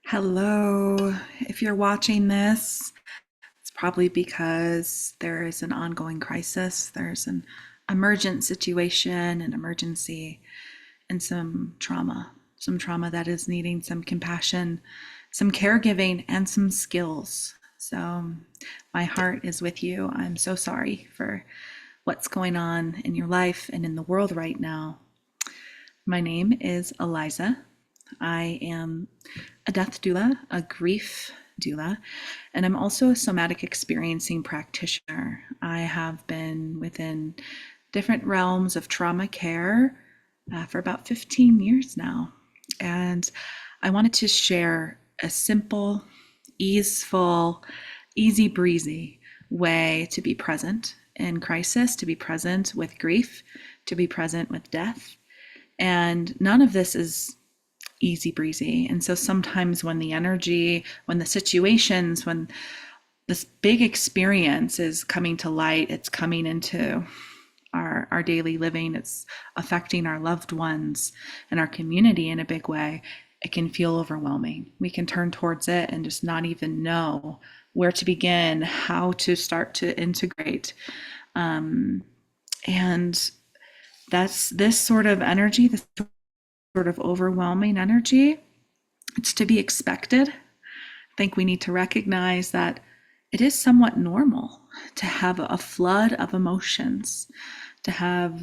Hello. If you're watching this, it's probably because there is an ongoing crisis. There's an emergent situation, an emergency, and some trauma that is needing some compassion, some caregiving, and some skills. So, my heart is with you. I'm so sorry for what's going on in your life and in the world right now. My name is Eliza. I am a death doula, a grief doula, and I'm also a somatic experiencing practitioner. I have been within different realms of trauma care for about 15 years now. And I wanted to share a simple, easeful, easy breezy way to be present in crisis, to be present with grief, to be present with death. And none of this is easy breezy. And so sometimes when the energy, when the situations, when this big experience is coming to light, it's coming into our daily living, it's affecting our loved ones and our community in a big way, it can feel overwhelming. We can turn towards it and just not even know where to begin, how to start to integrate. And that's this sort of energy, this sort of overwhelming energy, it's to be expected. I think we need to recognize that it is somewhat normal to have a flood of emotions, to have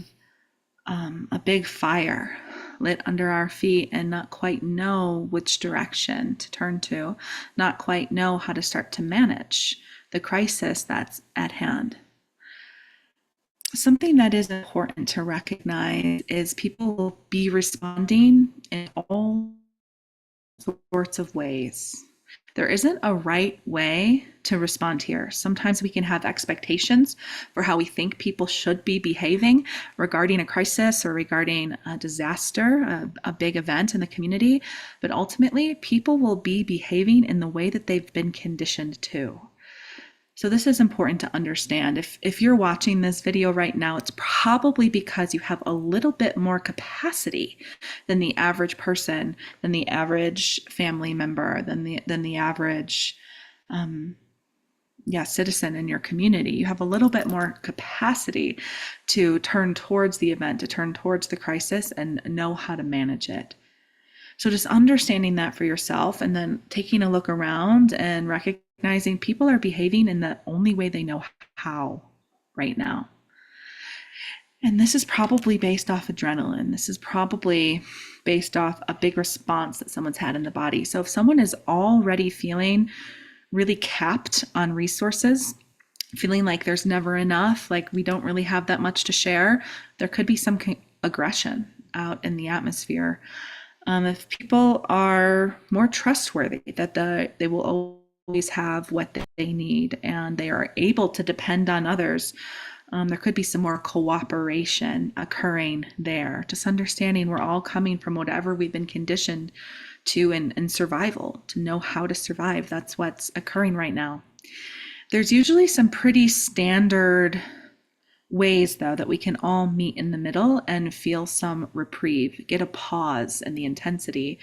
a big fire lit under our feet and not quite know which direction to turn to, not quite know how to start to manage the crisis that's at hand. Something that is important to recognize is people will be responding in all sorts of ways. There isn't a right way to respond here. Sometimes we can have expectations for how we think people should be behaving regarding a crisis or regarding a disaster, a big event in the community. But ultimately, people will be behaving in the way that they've been conditioned to. So this is important to understand. If you're watching this video right now, it's probably because you have a little bit more capacity than the average person, than the average family member, than the average citizen in your community. You have a little bit more capacity to turn towards the event, to turn towards the crisis and know how to manage it. So just understanding that for yourself and then taking a look around and recognizing people are behaving in the only way they know how right now. And this is probably based off adrenaline. This is probably based off a big response that someone's had in the body. So if someone is already feeling really capped on resources, feeling like there's never enough, like we don't really have that much to share, there could be some aggression out in the atmosphere. If people are more trustworthy, that they will always have what they need and they are able to depend on others, there could be some more cooperation occurring there. Just understanding we're all coming from whatever we've been conditioned to in survival, to know how to survive. That's what's occurring right now. There's usually some pretty standard ways, though, that we can all meet in the middle and feel some reprieve, get a pause in the intensity,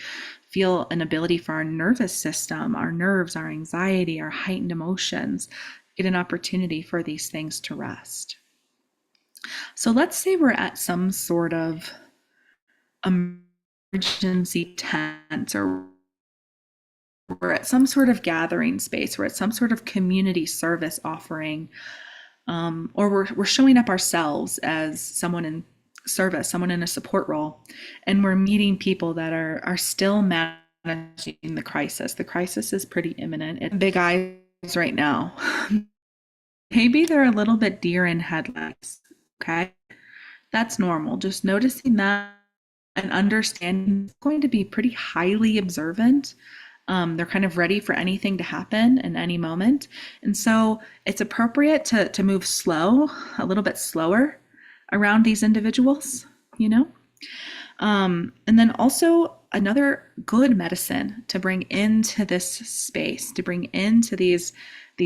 feel an ability for our nervous system, our nerves, our anxiety, our heightened emotions, get an opportunity for these things to rest. So let's say we're at some sort of emergency tent, or we're at some sort of gathering space, we're at some sort of community service offering, or we're showing up ourselves as someone in service, someone in a support role, and we're meeting people that are still managing the crisis. The crisis is pretty imminent. It's big eyes right now. Maybe they're a little bit deer in headlights. Okay, that's normal. Just noticing that and understanding it's going to be pretty highly observant. They're kind of ready for anything to happen in any moment. And so it's appropriate to move slow, a little bit slower around these individuals, you know? And then also another good medicine to bring into this space, to bring into these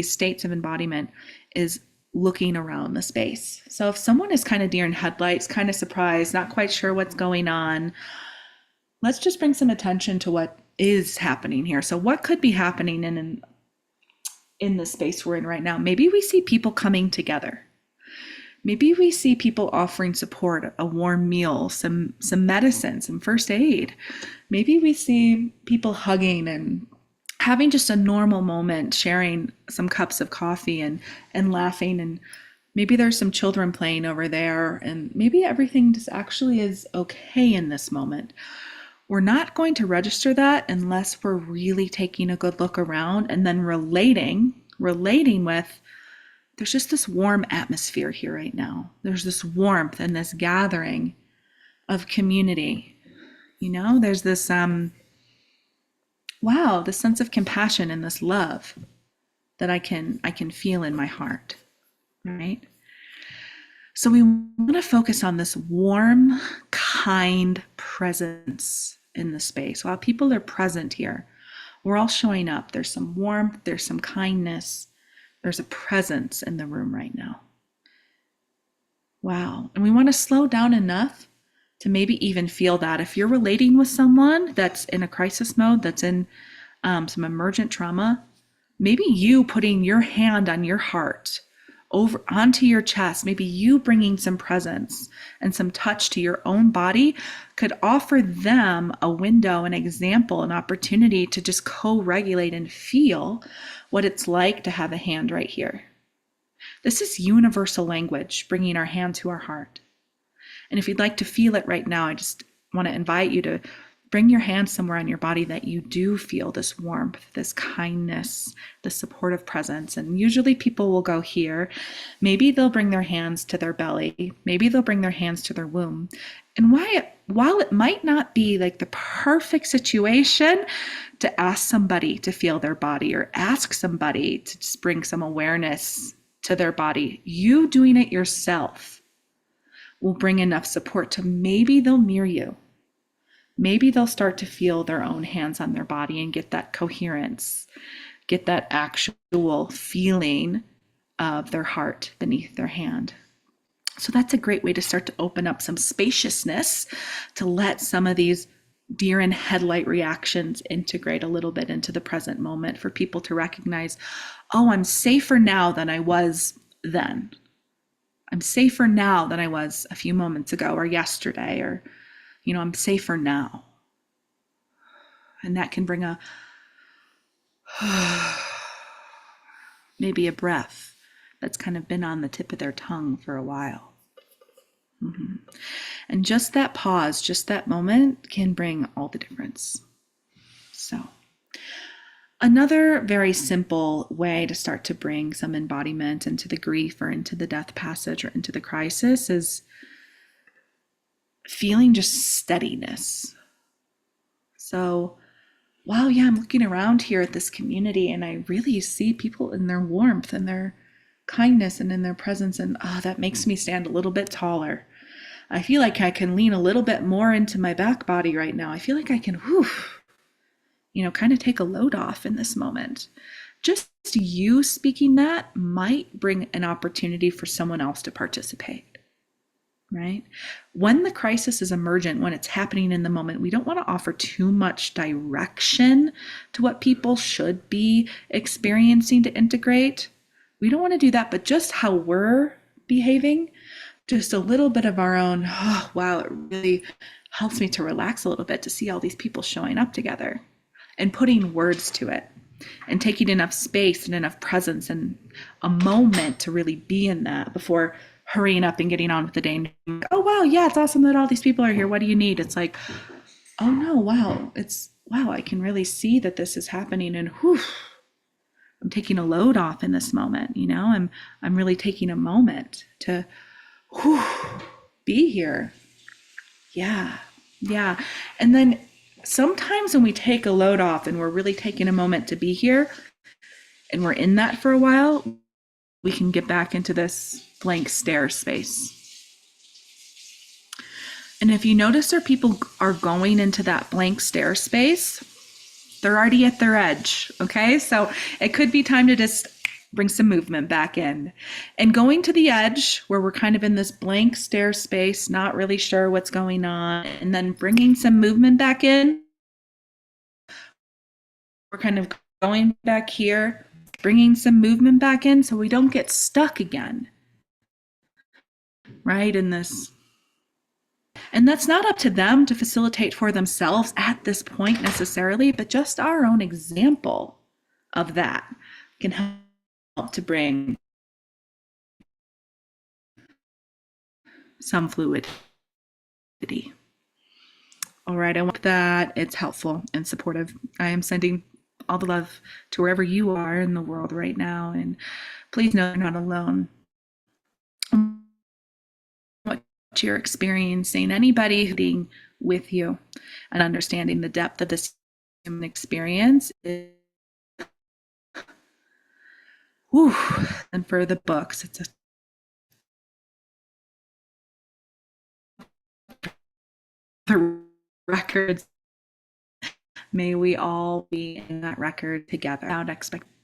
states of embodiment is looking around the space. So if someone is kind of deer in headlights, kind of surprised, not quite sure what's going on, let's just bring some attention to is happening here? So what could be happening in the space we're in right now? Maybe we see people coming together. Maybe we see people offering support, a warm meal, some medicine, some first aid. Maybe we see people hugging and having just a normal moment, sharing some cups of coffee and laughing. And maybe there's some children playing over there, and maybe everything just actually is okay in this moment. We're not going to register that unless we're really taking a good look around and then relating with, there's just this warm atmosphere here right now. There's this warmth and this gathering of community. There's this this sense of compassion and this love that I can feel in my heart, right? So we want to focus on this warm, kind presence in the space. While people are present here, we're all showing up. There's some warmth, there's some kindness, there's a presence in the room right now. Wow. And we want to slow down enough to maybe even feel that. If you're relating with someone that's in a crisis mode, that's in some emergent trauma, maybe you putting your hand on your heart over onto your chest, maybe you bringing some presence and some touch to your own body could offer them a window, an example, an opportunity to just co-regulate and feel what it's like to have a hand right here. This is universal language, bringing our hand to our heart. And if you'd like to feel it right now, I just want to invite you to bring your hand somewhere on your body that you do feel this warmth, this kindness, this supportive presence. And usually people will go here. Maybe they'll bring their hands to their belly. Maybe they'll bring their hands to their womb. And while it might not be like the perfect situation to ask somebody to feel their body or ask somebody to just bring some awareness to their body, you doing it yourself will bring enough support to maybe they'll mirror you. Maybe they'll start to feel their own hands on their body and get that coherence, get that actual feeling of their heart beneath their hand. So that's a great way to start to open up some spaciousness, to let some of these deer in headlight reactions integrate a little bit into the present moment, for people to recognize, oh, I'm safer now than I was then. I'm safer now than I was a few moments ago or yesterday, or I'm safer now. And that can bring maybe a breath that's kind of been on the tip of their tongue for a while. Mm-hmm. And just that pause, just that moment can bring all the difference. So another very simple way to start to bring some embodiment into the grief or into the death passage or into the crisis is feeling just steadiness. So, wow, yeah, I'm looking around here at this community and I really see people in their warmth and their kindness and in their presence, and that makes me stand a little bit taller. I feel like I can lean a little bit more into my back body right now. I feel like I can, kind of take a load off in this moment. Just you speaking that might bring an opportunity for someone else to participate. Right? When the crisis is emergent, when it's happening in the moment, we don't want to offer too much direction to what people should be experiencing to integrate. We don't want to do that, but just how we're behaving, just a little bit of our own, oh, wow, it really helps me to relax a little bit to see all these people showing up together and putting words to it and taking enough space and enough presence and a moment to really be in that before hurrying up and getting on with the day. And, oh, wow, yeah, it's awesome that all these people are here. What do you need? It's like, oh no, wow, I can really see that this is happening, and I'm taking a load off in this moment. I'm really taking a moment to be here. Yeah. And then sometimes when we take a load off and we're really taking a moment to be here and we're in that for a while, we can get back into this blank stare space. And if you notice that people are going into that blank stare space, they're already at their edge, okay? So it could be time to just bring some movement back in. And going to the edge where we're kind of in this blank stare space, not really sure what's going on, and then bringing some movement back in, we're kind of going back here, bringing some movement back in so we don't get stuck again, right, in this. And that's not up to them to facilitate for themselves at this point necessarily, but just our own example of that can help to bring some fluidity. All right, I hope that it's helpful and supportive. I am sending all the love to wherever you are in the world right now, and please know you're not alone. What you're experiencing, anybody who's with you and understanding the depth of this human experience is, whew, and for the books, it's the records. May we all be in that record together without expectation.